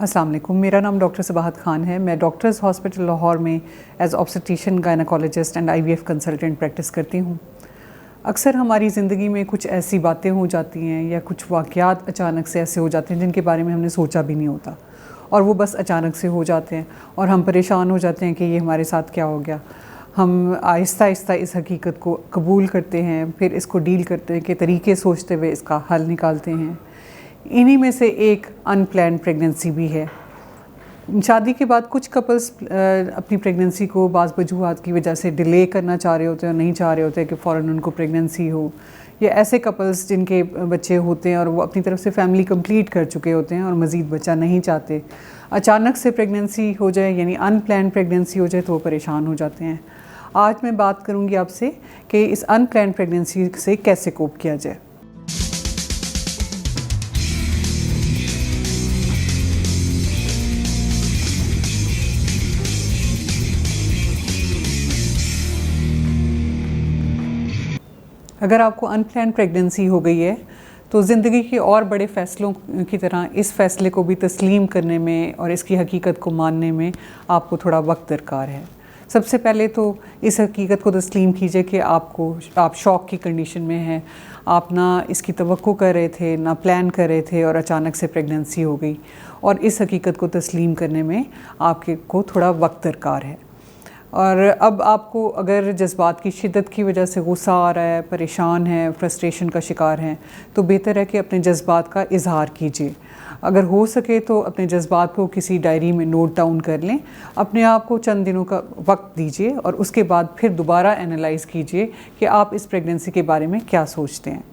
अस्सलाम वालेकुम। मेरा नाम डॉक्टर सबाहत ख़ान है। मैं डॉक्टर्स हॉस्पिटल लाहौर में as obstetrician gynaecologist and IVF consultant practice करती हूँ। अक्सर हमारी ज़िंदगी में कुछ ऐसी बातें हो जाती हैं या कुछ वाक़यात अचानक से ऐसे हो जाते हैं जिनके बारे में हमने सोचा भी नहीं होता और वो बस अचानक से हो जाते हैं और हम परेशान हो जाते हैं कि ये हमारे साथ क्या हो गया। हम आहिस्ता आहिस्ता इस हकीकत को कबूल करते हैं, फिर इसको डील करते हैं कि तरीके सोचते हुए इसका हल निकालते हैं। इन्हीं में से एक अनप्लान्ड प्रेगनेंसी भी है। शादी के बाद कुछ कपल्स अपनी प्रेगनेंसी को बाज़ वजूहात की वजह से डिले करना चाह रहे होते हैं और नहीं चाह रहे होते कि फ़ौरन उनको प्रेगनेंसी हो, या ऐसे कपल्स जिनके बच्चे होते हैं और वो अपनी तरफ से फैमिली कंप्लीट कर चुके होते हैं और मज़ीद बच्चा नहीं चाहते, अचानक से प्रेगनेंसी हो जाए यानी अनप्लान्ड प्रेगनेंसी हो जाए तो वो परेशान हो जाते हैं। आज मैं बात करूँगी आपसे कि इस अनप्लान्ड प्रेगनेंसी से कैसे कोप किया जाए। अगर आपको अनप्लान्ड प्रेगनेंसी हो गई है तो ज़िंदगी के और बड़े फ़ैसलों की तरह इस फ़ैसले को भी तस्लीम करने में और इसकी हकीकत को मानने में आपको थोड़ा वक्त दरकार है। सबसे पहले तो इस हकीकत को तस्लीम कीजिए कि आप शॉक की कंडीशन में हैं। आप ना इसकी तवक्को कर रहे थे, ना प्लान कर रहे थे और अचानक से प्रेगनेंसी हो गई, और इस हकीकत को तस्लीम करने में आपको थोड़ा वक्त दरकार है। और अब आपको अगर जज्बात की शिद्दत की वजह से गुस्सा आ रहा है, परेशान है, फ्रस्ट्रेशन का शिकार हैं, तो बेहतर है कि अपने जज्बात का इजहार कीजिए। अगर हो सके तो अपने जज्बात को किसी डायरी में नोट डाउन कर लें। अपने आप को चंद दिनों का वक्त दीजिए और उसके बाद फिर दोबारा एनालाइज़ कीजिए कि आप इस प्रेगनेंसी के बारे में क्या सोचते हैं।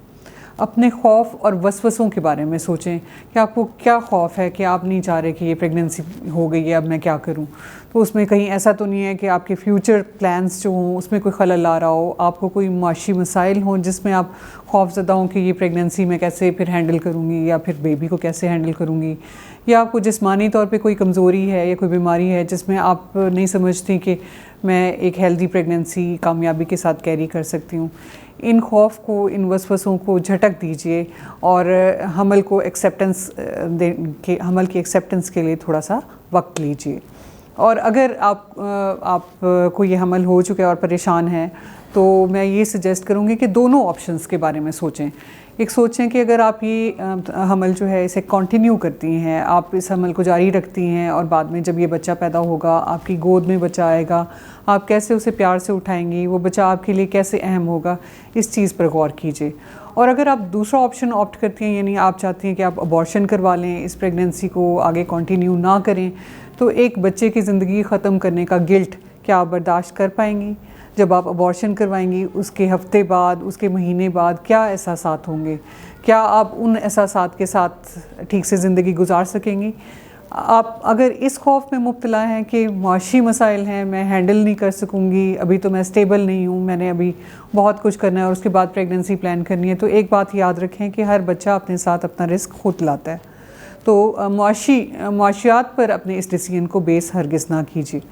अपने खौफ और वसवसों के बारे में सोचें कि आपको क्या खौफ है कि आप नहीं चाह रहे कि ये प्रेगनेंसी हो गई है, अब मैं क्या करूं। तो उसमें कहीं ऐसा तो नहीं है कि आपके फ्यूचर प्लान्स जो हों उसमें कोई खलल आ रहा हो, आपको कोई माशी मसाइल हों जिसमें आप खौफज़दा हों कि ये प्रेगनेंसी मैं कैसे फिर हैंडल करूँगी या फिर बेबी को कैसे हैंडल करूँगी, या आपको जिस्मानी तौर पे कोई कमज़ोरी है या कोई बीमारी है जिसमें आप नहीं समझती कि मैं एक हेल्दी प्रेगनेंसी कामयाबी के साथ कैरी कर सकती हूँ। इन खौफ को, इन वसवसों को झटक दीजिए और हमल की एक्सेप्टेंस के लिए थोड़ा सा वक्त लीजिए। और अगर आप को ये हमल हो चुका है और परेशान है तो मैं ये सजेस्ट करूँगी कि दोनों ऑप्शंस के बारे में सोचें। एक सोचें कि अगर आप ये हमल जो है इसे कंटिन्यू करती हैं, आप इस हमल को जारी रखती हैं और बाद में जब ये बच्चा पैदा होगा, आपकी गोद में बच्चा आएगा, आप कैसे उसे प्यार से उठाएंगी, वो बच्चा आपके लिए कैसे अहम होगा, इस चीज़ पर गौर कीजिए। और अगर आप दूसरा ऑप्शन ऑप्ट करती हैं यानी आप चाहती हैं कि आप अबॉर्शन करवा लें, इस प्रेगनेंसी को आगे कंटिन्यू ना करें, तो एक बच्चे की ज़िंदगी ख़त्म करने का गिल्ट क्या आप बर्दाश्त कर पाएंगी? जब आप अबॉर्शन करवाएंगी उसके हफ्ते बाद, उसके महीने बाद क्या एहसासात होंगे? क्या आप उन एहसासात के साथ ठीक से ज़िंदगी गुजार सकेंगी? आप अगर इस खौफ में मुब्तला हैं कि माशी मसाइल हैं, मैं हैंडल नहीं कर सकूंगी, अभी तो मैं स्टेबल नहीं हूँ, मैंने अभी बहुत कुछ करना है और उसके बाद प्रेगनेंसी प्लान करनी है, तो एक बात याद रखें कि हर बच्चा अपने साथ अपना रिस्क खुद लाता है। तो मुआशियात पर अपने इस डिसीजन को बेस हरगिज़ ना कीजिए।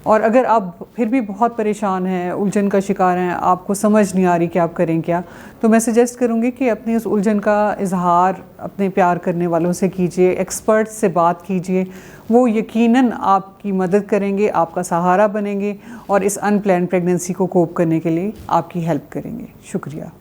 और अगर आप फिर भी बहुत परेशान हैं, उलझन का शिकार हैं, आपको समझ नहीं आ रही कि आप करें क्या, तो मैं सजेस्ट करूँगी कि अपनी उस उलझन का इजहार अपने प्यार करने वालों से कीजिए, एक्सपर्ट से बात कीजिए। वो यकीनन आपकी मदद करेंगे, आपका सहारा बनेंगे और इस अनप्लान्ड प्रेगनेंसी को कोप करने के लिए आपकी हेल्प करेंगे। शुक्रिया।